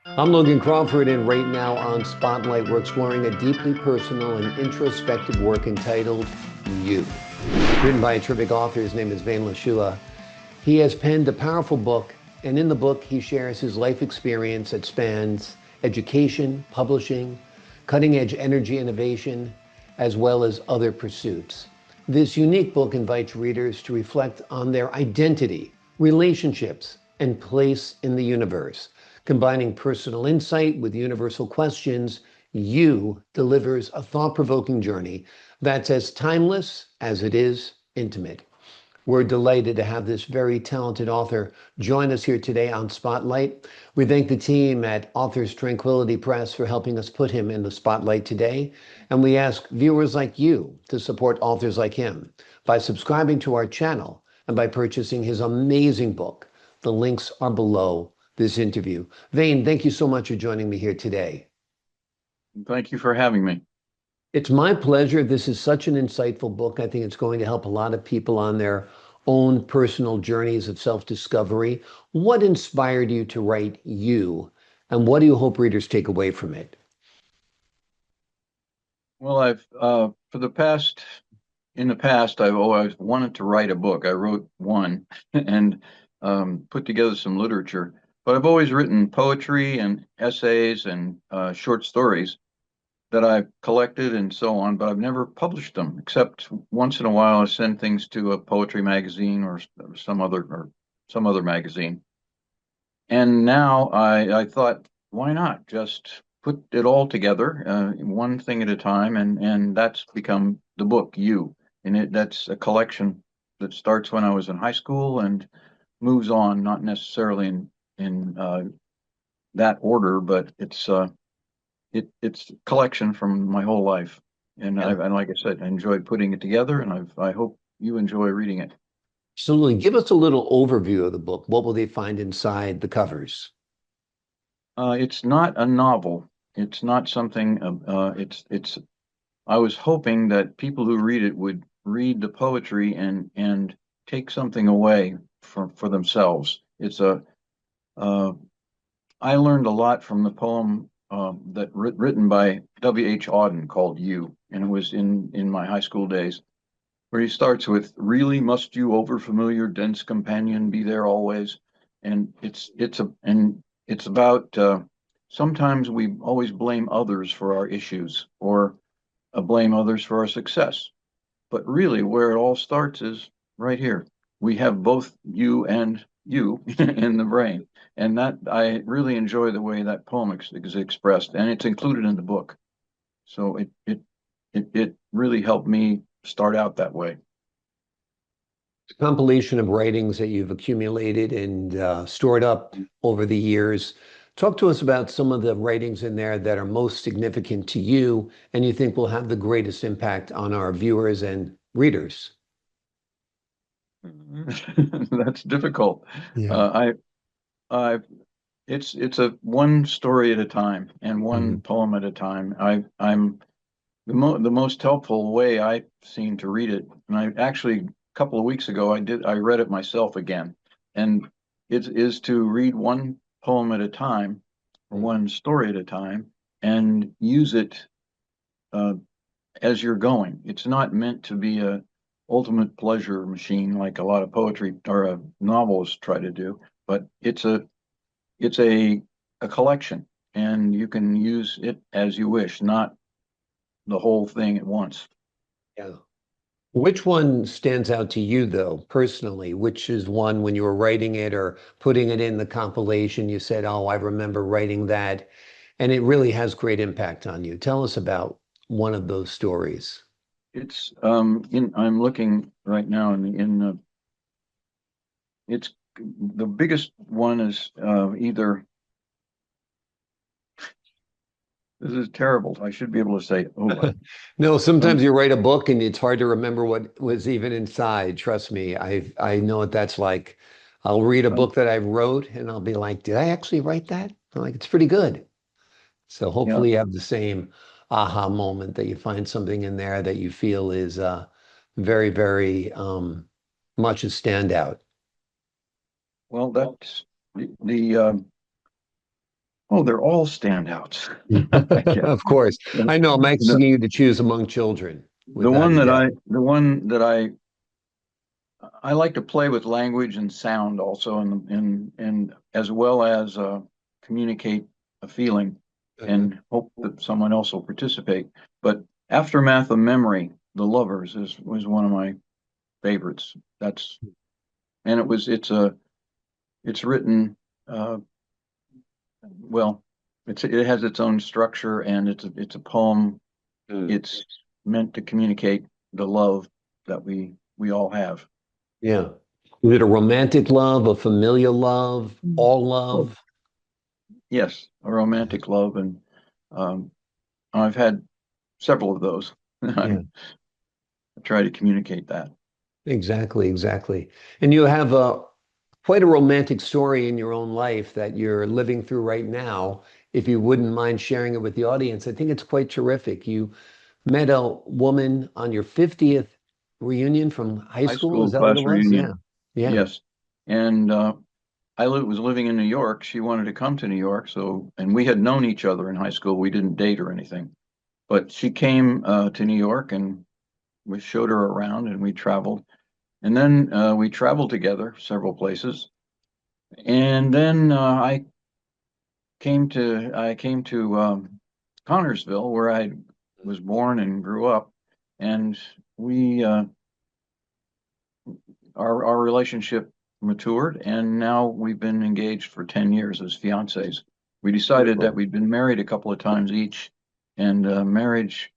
I'm Logan Crawford, and right now on Spotlight, we're exploring a deeply personal and introspective work entitled You. Written by a terrific author, his name is Vane Lashua. He has penned a powerful book, and in the book, he shares his life experience that spans education, publishing, cutting edge energy innovation, as well as other pursuits. This unique book invites readers to reflect on their identity, relationships, and place in the universe. Combining personal insight with universal questions, You delivers a thought provoking journey that's as timeless as it is intimate. We're delighted to have this very talented author join us here today on Spotlight. We thank the team at Authors Tranquility Press for helping us put him in the spotlight today. And we ask viewers like you to support authors like him by subscribing to our channel and by purchasing his amazing book. The links are below this interview. Vane, thank you so much for joining me here today. Thank you for having me. It's my pleasure. This is such an insightful book. I think it's going to help a lot of people on their own personal journeys of self-discovery. What inspired you to write You, and what do you hope readers take away from it? Well, in the past, I've always wanted to write a book. I wrote one and put together some literature, but I've always written poetry and essays and short stories that I've collected and so on, but I've never published them, except once in a while I send things to a poetry magazine or some other magazine. And now I thought, why not just put it all together, one thing at a time, and that's become the book, You. And that's a collection that starts when I was in high school and moves on, not necessarily in that order, but it's a collection from my whole life. And like I said, I enjoyed putting it together, and I hope you enjoy reading it. Absolutely. Give us a little overview of the book. What will they find inside the covers? It's not a novel. It's not something. It's. I was hoping that people who read it would read the poetry and take something away for themselves. Uh, I learned a lot from the poem written by W.H. Auden called "You," and it was in my high school days, where he starts with, "Really must you, overfamiliar dense companion, be there always?" And it's about sometimes we always blame others for our issues or blame others for our success, but really where it all starts is right here. We have both you and you in the brain, and that I really enjoy the way that poem is expressed, and it's included in the book. So it really helped me start out that way. It's a compilation of writings that you've accumulated and stored up over the years. Talk to us about some of the writings in there that are most significant to you and you think will have the greatest impact on our viewers and readers. That's difficult. Yeah. I it's a one story at a time and one Mhm. poem at a time. I'm the most helpful way I've seen to read it, and I actually a couple of weeks ago I read it myself again, and it is to read one poem at a time or one story at a time and use it uh, as you're going. It's not meant to be a ultimate pleasure machine like a lot of poetry or novels try to do, but it's a collection, and you can use it as you wish, not the whole thing at once. Yeah. Which one stands out to you, though, personally? Which is one when you were writing it or putting it in the compilation, you said, "Oh, I remember writing that," and it really has great impact on you. Tell us about one of those stories. It's in I'm looking right now in the it's the biggest one is either this is terrible. I should be able to say, oh, No, sometimes um, you write a book and it's hard to remember what was even inside. Trust me, I know what that's like. I'll read a um, book that I wrote and I'll be like, did I actually write that? I'm like, it's pretty good. So yeah. hopefully you have the same aha moment that you find something in there that you feel is very, very much a standout. Well, that's the Oh, they're all standouts. I guess. Of course. The, I know I'm the asking you to choose among children, without a doubt. the one that I like to play with language and sound also, and as well as communicate a feeling Uh-huh. and hope that someone else will participate. But Aftermath of Memory, The Lovers, is was one of my favorites. That's and it's written uh, well. It has its own structure, and it's a poem. Mm. It's meant to communicate the love that we all have. Yeah. Is it a romantic love, a familial love, Mm. all Well, love? yes, a romantic love, and um, I've had several of those. Yeah, I try to communicate that. exactly, exactly. And you have a quite a romantic story in your own life that you're living through right now. If you wouldn't mind sharing it with the audience, I think it's quite terrific. You met a woman on your 50th reunion from high High school. Is school that what it class was? Yeah. reunion, Yeah. yes, and was living in New York. She wanted to come to New York, so and we had known each other in high school. We didn't date or anything, but she came to New York, and we showed her around, and we traveled, and then we traveled together several places, and then I came to Connorsville, where I was born and grew up, and we our relationship matured, and now we've been engaged for 10 years as fiancés. We decided that Beautiful. we'd been married a couple of times each, and marriage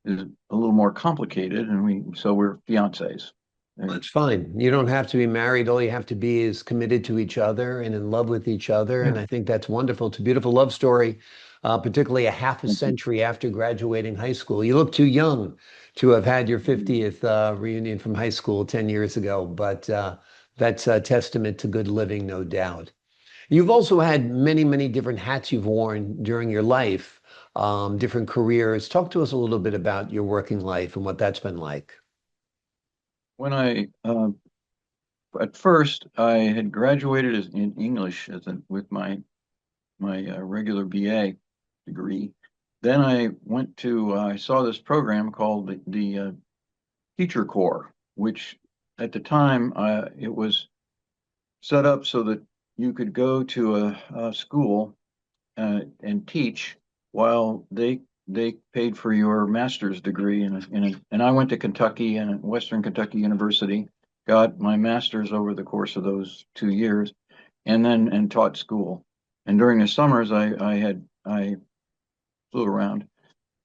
is a little more complicated, and we're fiancés. And That's fine. You don't have to be married. All you have to be is committed to each other and in love with each other. yeah, And I think that's wonderful. It's a beautiful love story, particularly a half a thank you. century after graduating high school. You look too young to have had your 50th reunion from high school 10 years ago, but that's a testament to good living, no doubt. You've also had many, many different hats you've worn during your life, different careers. Talk to us a little bit about your working life and what that's been like. When I at first I had graduated in English with my regular BA degree. Then I went to I saw this program called the Teacher Corps, which at the time it was set up so that you could go to a school and teach while they paid for your master's degree. And I went to Kentucky and Western Kentucky University, got my master's over the course of those 2 years, and then and taught school. And during the summers, I flew around.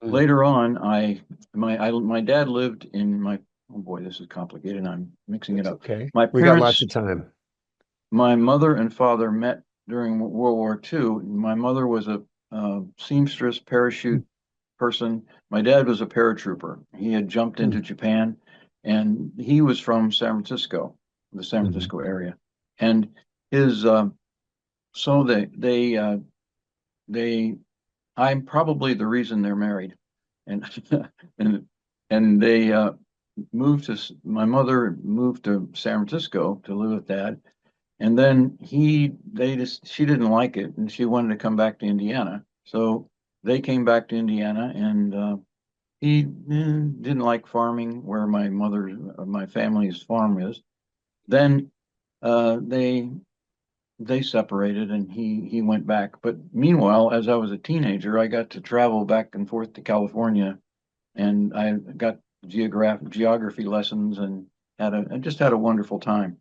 Mm. Later on, my dad lived in my oh boy, this is complicated. I'm mixing it That's up. okay. My We got lots parents, of time. my mother and father met during World War II. My mother was a seamstress parachute person. My dad was a paratrooper. He had jumped Mm. into Japan, and he was from San Francisco, the San Mhm. Francisco area. And his so they I'm probably the reason they're married, and and and they moved to my mother moved to San Francisco to live with dad, and then she didn't like it, and she wanted to come back to Indiana, so they came back to Indiana, and he didn't like farming where my family's farm is. Then they separated, and he went back. But meanwhile, as I was a teenager, I got to travel back and forth to California, and I got geography lessons, and I just had a wonderful time.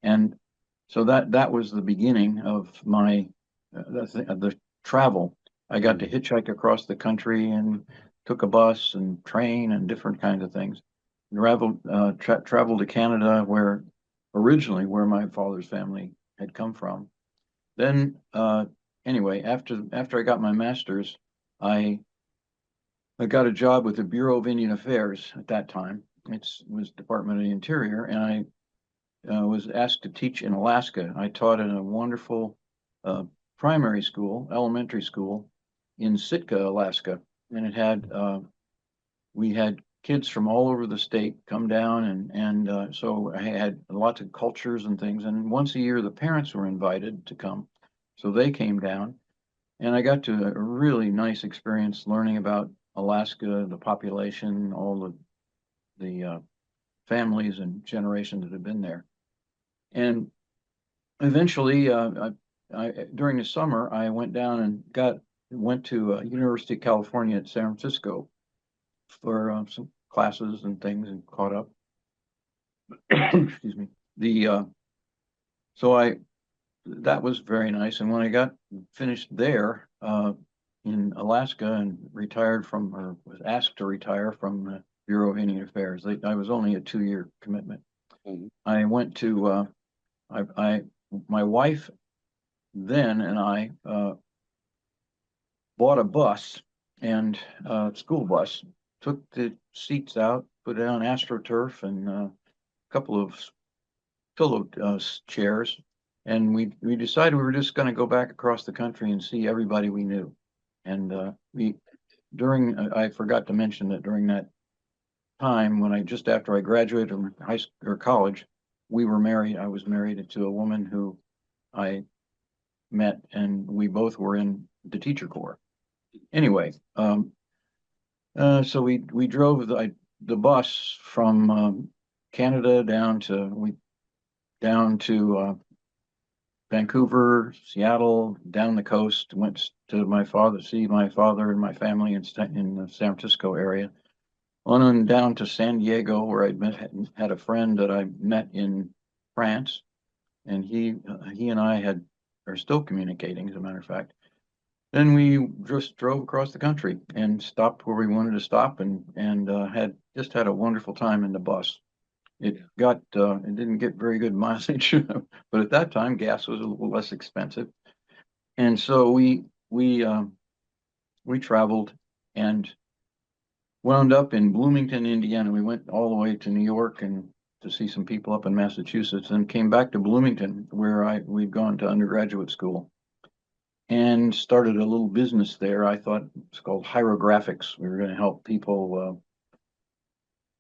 And so that was the beginning of my the travel. I got to Mm. hitchhike across the country and took a bus and train and different kinds of things. Traveled to Canada, where originally where my father's family had come from. Then anyway, after I got my master's, I I got a job with the Bureau of Indian Affairs at that time. It was Department of the Interior, and I was asked to teach in Alaska. I taught in a wonderful uh, primary school, elementary school in Sitka, Alaska, and we had kids from all over the state come down, and so I had lots of cultures and things. And once a year, the parents were invited to come, so they came down, And I got to a really nice experience learning about Alaska, the population, all the families and generations that have been there. And eventually, during the summer, I went down and went to University of California at San Francisco for some classes and things and caught up. Excuse me. So that was very nice. And when I got finished there in Alaska and retired from, or was asked to retire from the Bureau of Indian Affairs, I was only a 2-year commitment. Mhm. I went to, my wife then and I bought a bus and school bus, took the seats out, put it on AstroTurf and a couple of pillow chairs, and we decided we were just going to go back across the country and see everybody we knew. And I forgot to mention that during that time when just after I graduated from high school or college, we were married. I was married to a woman who I met, and we both were in the teacher corps. Anyway, so we drove the bus from Canada down to Vancouver, Seattle, down the coast. Went to see my father and my family in the San Francisco area. On down to San Diego, where had a friend that I met in France, and he and I are still communicating, as a matter of fact. Then we just drove across the country and stopped where we wanted to stop, and had a wonderful time in the bus. It didn't get very good mileage, but at that time gas was a little less expensive, and so we traveled and wound up in Bloomington, Indiana. We went all the way to New York and to see some people up in Massachusetts, and came back to Bloomington, where we'd gone to undergraduate school, and started a little business there. I thought it's called Hierographics. We were going to help people.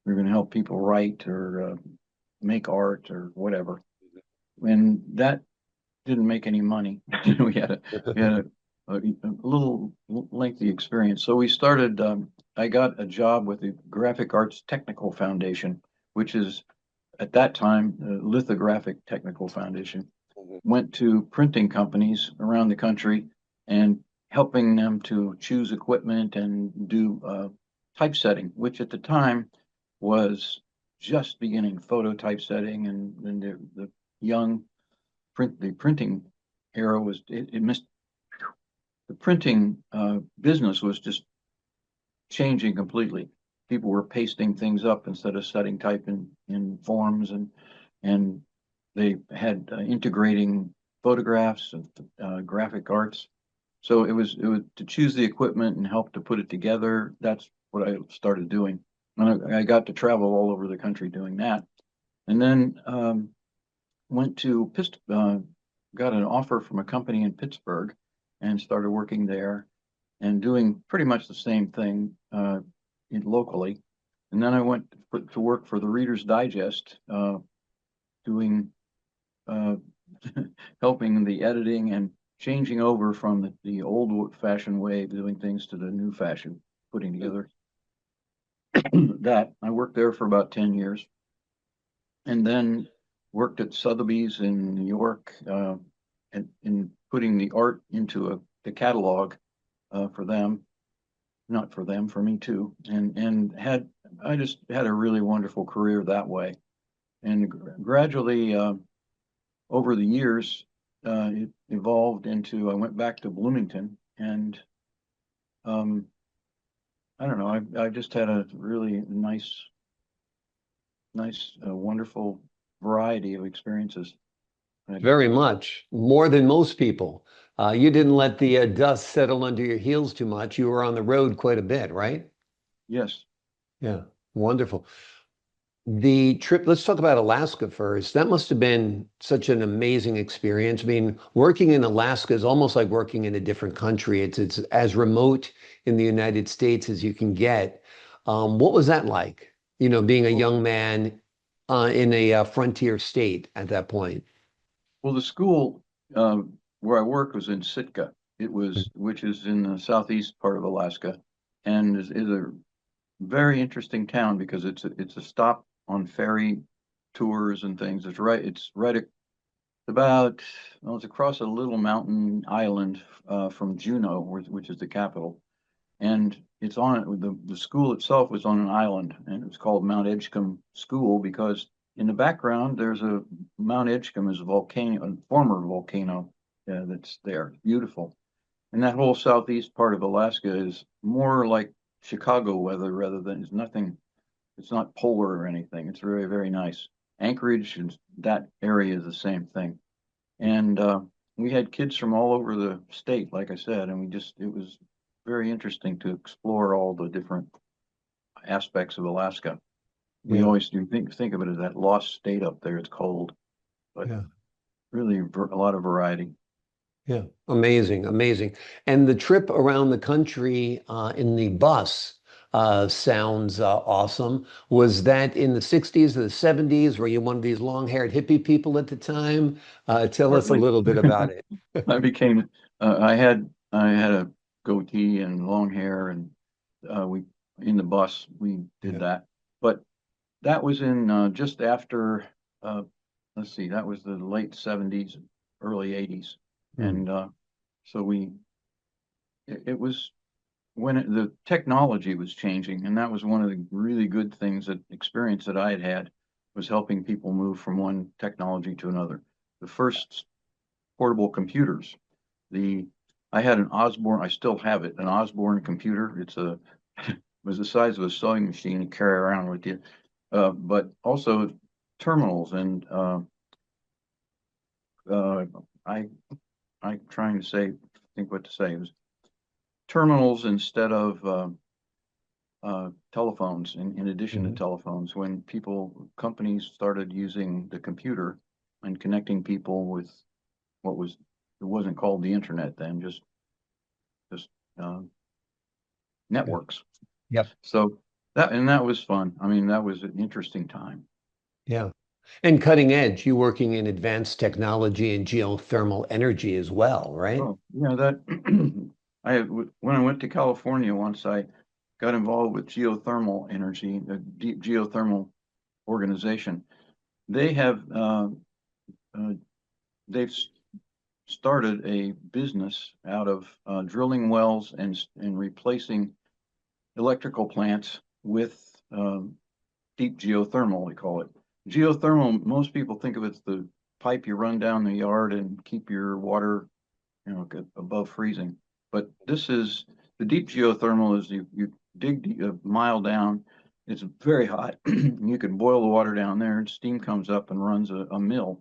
We were going to help people write or make art or whatever. And that didn't make any money. we had a little lengthy experience. So we started, I got a job with the Graphic Arts Technical Foundation, which is at that time, Lithographic Technical Foundation. Went to printing companies around the country and helping them to choose equipment and do typesetting, which at the time was just beginning photo typesetting, and the young the printing era was it missed the printing business was just changing completely. People were pasting things up instead of setting type in forms, and they had integrating photographs and graphic arts. So it was to choose the equipment and help to put it together. That's what I started doing. And I got to travel all over the country doing that. And then went to got an offer from a company in Pittsburgh and started working there and doing pretty much the same thing locally. And then I went to work for the Reader's Digest, doing helping the editing and changing over from the old-fashioned way of doing things to the new fashion, putting together that. I worked there for about 10 years, and then worked at Sotheby's in New York, and in putting the art into the catalog for them, not for them, for me too, and I just had a really wonderful career that way, and gradually over the years it evolved into, I went back to Bloomington, and I don't know, I just had a really nice, wonderful variety of experiences. Very much, more than most people. You didn't let the dust settle under your heels too much. You were on the road quite a bit, right? Yes. Yeah, wonderful. The trip, let's talk about Alaska first. That must have been such an amazing experience. I mean, working in Alaska is almost like working in a different country. It's as remote in the United States as you can get. What was that like? You know, being a Well, young man in a frontier state at that point. the school where I worked was in Sitka. which is in the southeast part of Alaska, and is a very interesting town because it's a stop on ferry tours and things. It's right about, well, it's across a little mountain island from Juneau, which is the capital, and it's on the school itself was on an island, and it was called Mount Edgecombe School because in the background there's a Mount Edgecombe is a volcano, a former volcano that's there, beautiful, and that whole southeast part of Alaska is more like Chicago weather rather than it's nothing. It's not polar or anything. It's very, very nice. Anchorage and that area is the same thing. And we had kids from all over the state, like I said, and it was very interesting to explore all the different aspects of Alaska. We Yeah. always do think of it as that lost state up there. It's cold, but Yeah. really a lot of variety. Yeah. Amazing. Amazing. And the trip around the country in the bus sounds awesome. Was that in the 60s or the 70s? Were you one of these long-haired hippie people at the time? Tell us a Partly, little bit about it. I became. I had a goatee and long hair, and we in the bus we did Yeah. that. But that was in just after. Uh, let's see, that was the late '70s, early '80s, Hmm. and so it was when the technology was changing, and that was one of the really good things that experience that I had had was helping people move from one technology to another. The first portable computers. The I had an Osborne, I still have it, an Osborne computer. It was the size of a sewing machine to carry around with you, but also terminals and uh, I I'm trying to say think what to say. It was terminals instead of telephones. In addition to Mhm. telephones, when companies started using the computer and connecting people with what was it wasn't called the internet then, just uh, Yeah. networks. Yep. So that was fun. I mean, that was an interesting time. Yeah. And cutting edge, you working in advanced technology and geothermal energy as well, right? Oh, yeah, that when I went to California once, I got involved with geothermal energy, the geothermal organization. They have uh, they've started a business out of drilling wells and replacing electrical plants with deep geothermal, we call it. Geothermal, most people think of it as the pipe you run down the yard and keep your water, above freezing. But this is the deep geothermal is you dig a mile down. It's very hot. You can boil the water down there and steam comes up and runs a mill.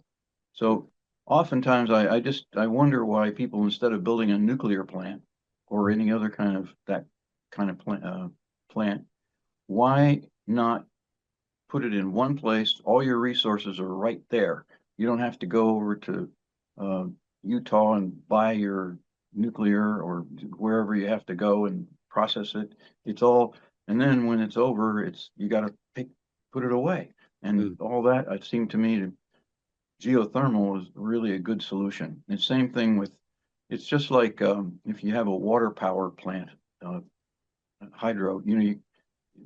So oftentimes I wonder why people instead of building a nuclear plant or any other kind of that kind of plant, why not put it in one place. All your resources are right there. You don't have to go over to uh, Utah and buy your nuclear or wherever you have to go and process it. It's all, and then when it's over, you got to put it away. And Mm. all that, it seemed to me to geothermal is really a good solution. And same thing with, it's just like if you have a water power plant, uh, hydro,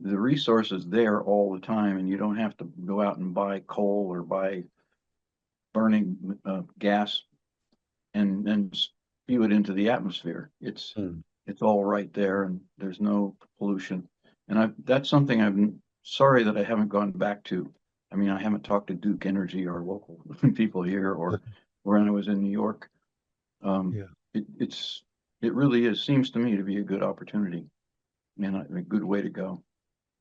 the resource is there all the time, and you don't have to go out and buy coal or buy burning gas and then spew it into the atmosphere. Mm. It's all right there, and there's no pollution. And that's something I'm sorry that I haven't gone back to. I mean, I haven't talked to Duke Energy or local people here or when I was in New York. Um, Yeah. it really is seems to me to be a good opportunity and a good way to go.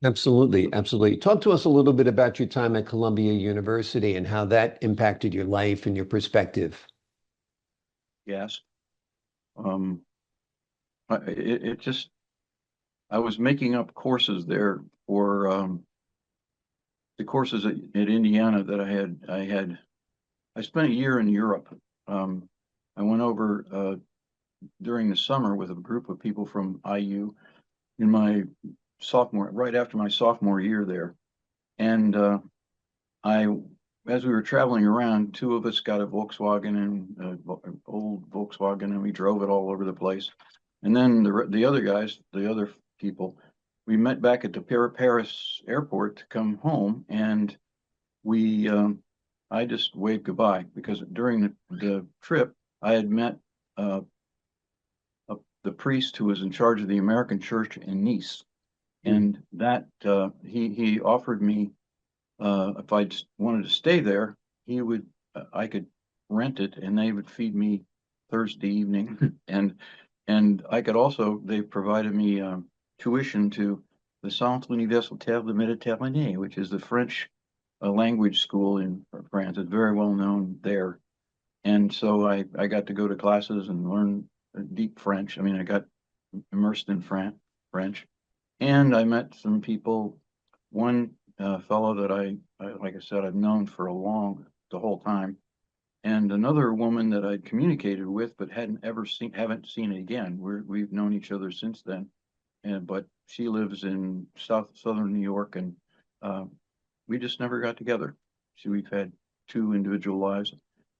Absolutely. Absolutely. Talk to us a little bit about your time at Columbia University and how that impacted your life and your perspective. Gas. Um, it just I was making up courses there for the courses at Indiana that I spent a year in Europe. Um, I went over during the summer with a group of people from IU in my right after my sophomore year there, and I as we were traveling around, two of us got a Volkswagen and old Volkswagen, and we drove it all over the place. And then the other guys, the other people, we met back at the Paris airport to come home, and we I just waved goodbye because during the trip I had met uh, the priest who was in charge of the American church in Nice, Mm. and that he offered me if I wanted to stay there, he would I could rent it, and they would feed me Thursday evening, and I could also they provided me tuition to the Centre Universitaire de Méditerranée, which is the French language school in France. It's very well known there, and so I got to go to classes and learn deep French. I mean, I got immersed in French, and I met some people. One fellow that like I said, I've known for the whole time, and another woman that I'd communicated with, but haven't seen it again. We've known each other since then, and but she lives in southern New York, and uh, we just never got together. So we've had two individual lives.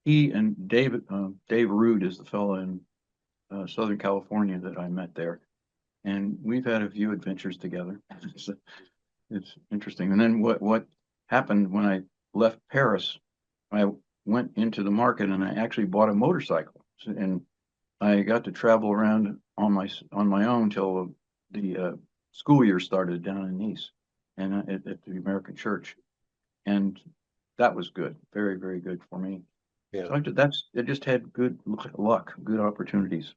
He and Dave Rude is the fellow in Southern California that I met there, and we've had a few adventures together. It's interesting. And then what happened when I left Paris, I went into the market and I actually bought a motorcycle. And I got to travel around on my own till the school year started down in Nice and at the American Church. And that was good. Very, very good for me. Yeah. So it just had good luck, good opportunities.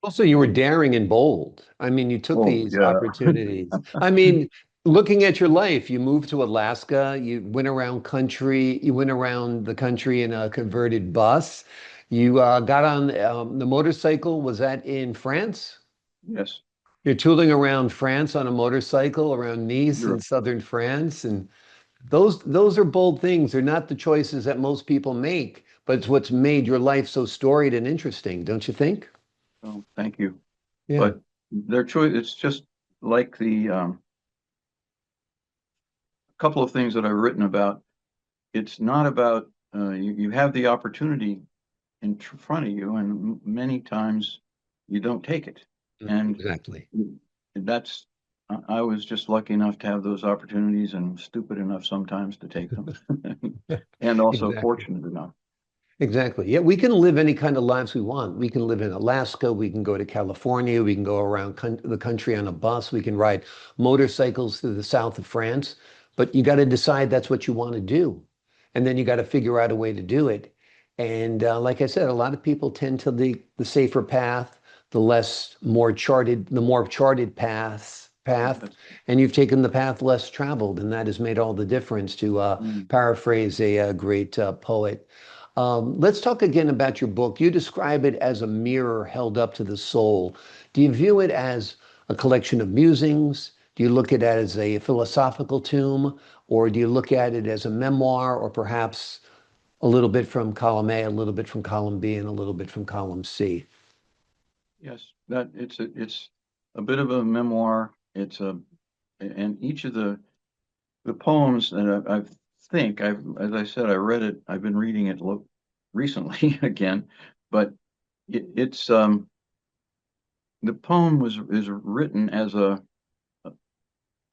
Also, you were daring and bold. I mean, you took Oh these yeah. opportunities. I mean, looking at your life, you moved to Alaska, you went around country, you went around the country in a converted bus. You got on the motorcycle. Was that in France? Yes. You're tooling around France on a motorcycle around Nice in Europe. southern France, and those are bold things. They're not the choices that most people make, but it's what's made your life so storied and interesting, don't you think? Oh, thank you. Yeah. But their choice, it's just like the couple of things that I've written about. It's not about you have the opportunity front of you, and many times you don't take it. And Exactly. that's I was just lucky enough to have those opportunities, and stupid enough sometimes to take them, and also Exactly. fortunate enough. Exactly. Yeah, we can live any kind of lives we want. We can live in Alaska, we can go to California, we can go around the country on a bus, we can ride motorcycles through the south of France, but you got to decide that's what you want to do. And then you got to figure out a way to do it. And like I said, a lot of people tend to the safer path, the more charted path, That's, and you've taken the path less traveled, and that has made all the difference to mm, paraphrase a great poet. Let's talk again about your book. You describe it as a mirror held up to the soul. Do you view it as a collection of musings? Do you look at it as a philosophical tomb? Or do you look at it as a memoir, or perhaps a little bit from column A, a little bit from column B, and a little bit from column C? yes, that it's a bit of a memoir. And each of the poems that as I said, I read it. I've been reading it recently again, but it's the poem is written as a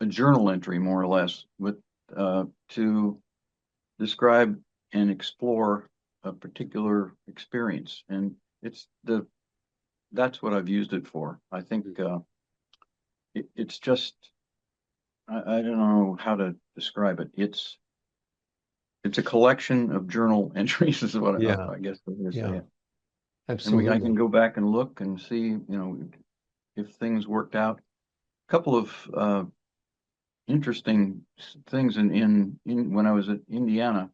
journal entry, more or less, with to describe and explore a particular experience, and it's the that's what I've used it for. I think it's just I don't know how to describe it. It's a collection of journal entries, is what Yeah, I guess I'm going to say yeah, it. And I can absolutely. go back and look and see, if things worked out. A couple of interesting things in when I was at Indiana.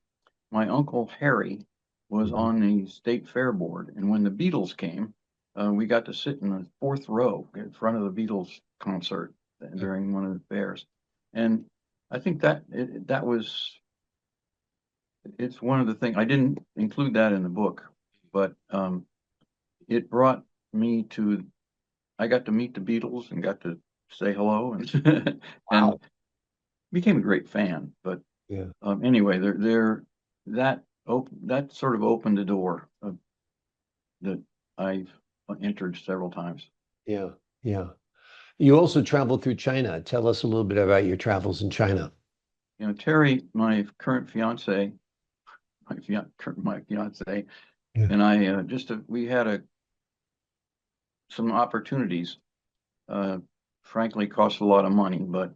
My uncle Harry was Mhm. on the state fair board, and when the Beatles came, we got to sit in the fourth row in front of the Beatles concert during one of the fairs. And I think that was it's one of the things I didn't include that in the book, but it brought me to I got to meet the Beatles and got to say hello and Wow. became a great fan. But Yeah. anyway, they're that sort of opened the door that I've entered several times. Yeah, yeah. You also traveled through China. Tell us a little bit about your travels in China. Terry, my current fiance, my fiance, Yeah. and I we had some opportunities. Uh, Frankly, cost a lot of money, but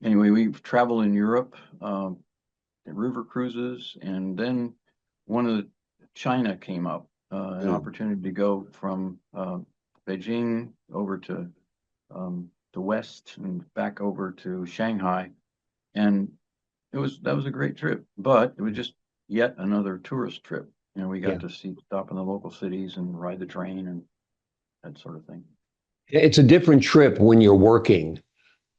anyway, we've traveled in Europe, river cruises, and then one of the China came up, an Mm. opportunity to go from Beijing over to the west and back over to Shanghai, and that was a great trip, but it was just yet another tourist trip. We got Yeah. to stop in the local cities and ride the train and that sort of thing. It's a different trip when you're working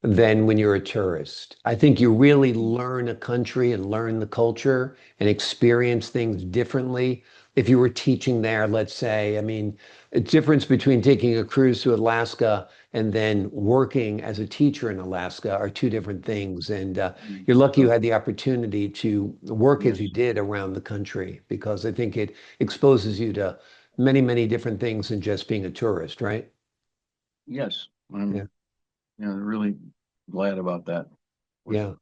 than when you're a tourist. I think you really learn a country and learn the culture and experience things differently. If you were teaching there, let's say, I mean, a difference between taking a cruise to Alaska and then working as a teacher in Alaska are two different things. And you're lucky you So had the opportunity to work as you yes, did around the country because I think it exposes you to many, many different things than just being a tourist, right? yes, Yeah. I'm really glad about that. For Yeah. sure.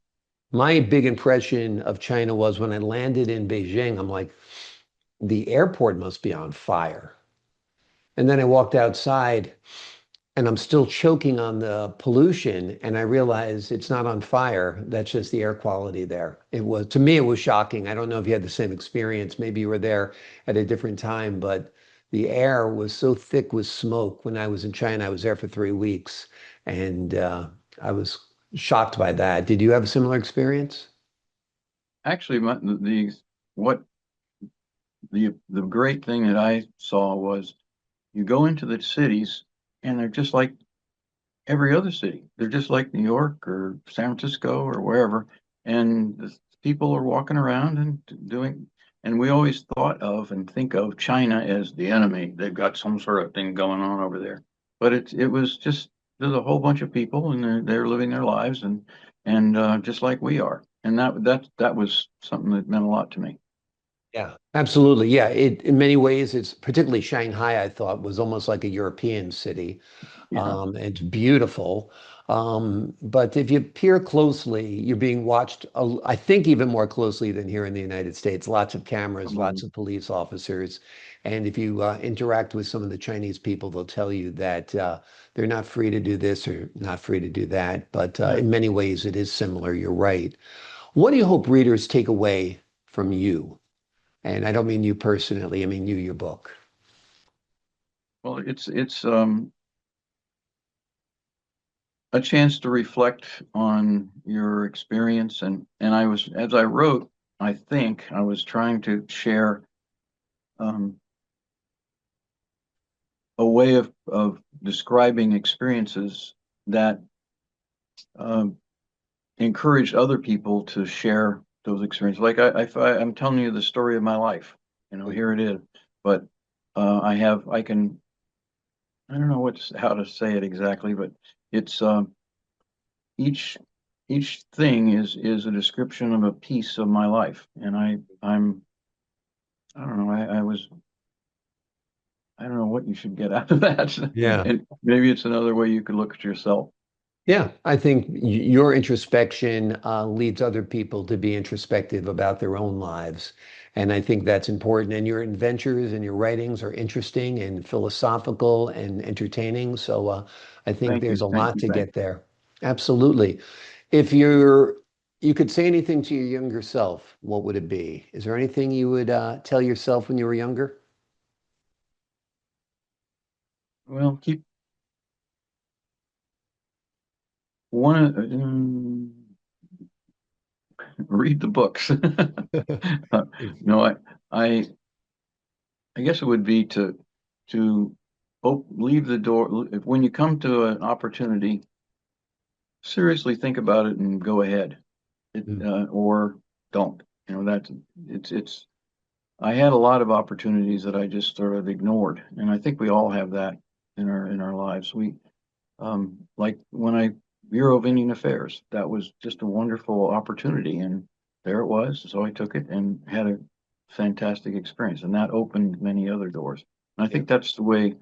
My big impression of China was when I landed in Beijing, I'm like, the airport must be on fire. And then I walked outside and I'm still choking on the pollution. And I realized it's not on fire. That's just the air quality there. It was, to me, it was shocking. I don't know if you had the same experience. Maybe you were there at a different time, but the air was so thick with smoke when I was in China. I was there for 3 weeks and I was shocked by that. Did you have a similar experience? Actually, what the great thing that I saw was you go into the cities and they're just like every other city. They're just like New York or San Francisco or wherever, and the people are walking around and doing. And we always thought of and think of China as the enemy. They've got some sort of thing going on over there, but it was just there's a whole bunch of people and they're living their lives and just like we are. And that was something that meant a lot to me. Yeah, absolutely. Yeah, in many ways, it's particularly Shanghai, I thought, was almost like a European city. Yeah, It's beautiful. But if you peer closely, you're being watched, I think, even more closely than here in the United States. Lots of cameras, lots probably. of police officers. And if you interact with some of the Chinese people, they'll tell you that they're not free to do this or not free to do that. But Yeah. in many ways, it is similar. You're right. What do you hope readers take away from you? And I don't mean you personally, I mean you, your book. Well, it's a chance to reflect on your experience and I was as I wrote, I think I was trying to share um, a way of describing experiences that um, encouraged other people to share those experiences. Like I'm telling you the story of my life, here it is. But I can I don't know how to say it exactly, but it's each each thing is a description of a piece of my life, and I don't know I don't know what you should get out of that, Yeah. and maybe it's another way you could look at yourself. Yeah, I think your introspection leads other people to be introspective about their own lives. And I think that's important. And your adventures and your writings are interesting and philosophical and entertaining. So I think there's a Thank lot you, to thank get there. Absolutely. If you could say anything to your younger self, what would it be? Is there anything you would tell yourself when you were younger? you. Well, keep one read the books. No, I I guess it would be to leave the door if when you come to an opportunity, seriously think about it and go ahead. Mm. Or don't. That's it's. I had a lot of opportunities that I just sort of ignored, and I think we all have that in our lives. We like when I Bureau of Indian Affairs, that was just a wonderful opportunity, and there it was. So I took it and had a fantastic experience, and that opened many other doors. And I Yeah. think that's the way.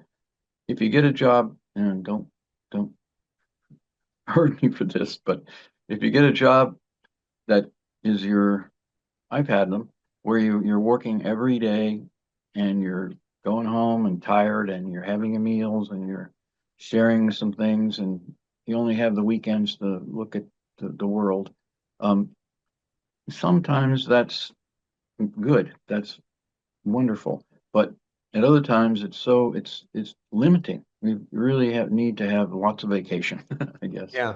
If you get a job, and don't hurt me for this, but if you get a job that is your, I've had them where you're working every day and you're going home and tired and you're having your meals and you're sharing some things and you only have the weekends to look at the world. Um, Sometimes that's good. That's wonderful. But at other times it's limiting. We really need to have lots of vacation, I guess. Yeah,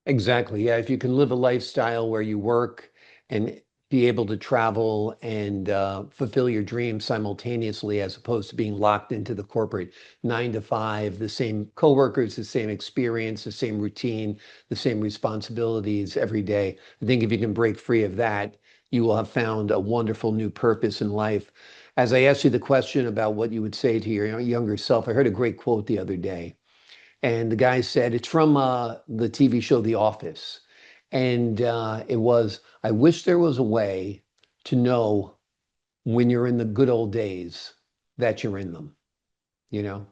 exactly. Yeah, if you can live a lifestyle where you work and be able to travel and fulfill your dreams simultaneously, as opposed to being locked into the corporate 9 to 5, the same coworkers, the same experience, the same routine, the same responsibilities every day. I think if you can break free of that, you will have found a wonderful new purpose in life. As I asked you the question about what you would say to your younger self, I heard a great quote the other day. And the guy said, it's from the TV show The Office. And it was, I wish there was a way to know when you're in the good old days that you're in them, you know?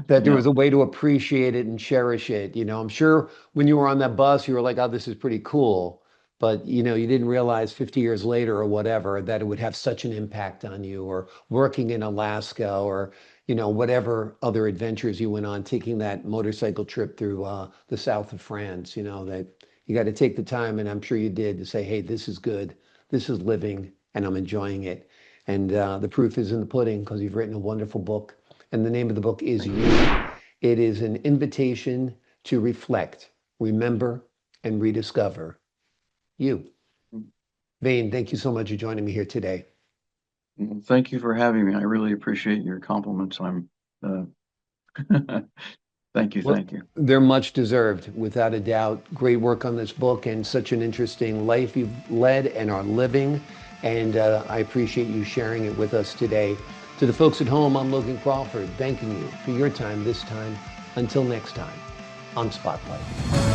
That there Yeah. was a way to appreciate it and cherish it. I'm sure when you were on that bus, you were like, oh, this is pretty cool. But, you didn't realize 50 years later or whatever that it would have such an impact on you, or working in Alaska, or, whatever other adventures you went on, taking that motorcycle trip through the south of France, that you got to take the time, and I'm sure you did, to say, hey, this is good. This is living, and I'm enjoying it. And the proof is in the pudding, because you've written a wonderful book, and the name of the book is Thank You. It is an invitation to reflect, remember, and rediscover you. you. Vane, thank you so much for joining me here today. Well, thank you for having me. I really appreciate your compliments. Uh, thank you, Well, thank you. they're much deserved, without a doubt. Great work on this book, and such an interesting life you've led and are living. And I appreciate you sharing it with us today. To the folks at home, I'm Logan Crawford, thanking you for your time this time. Until next time on Spotlight.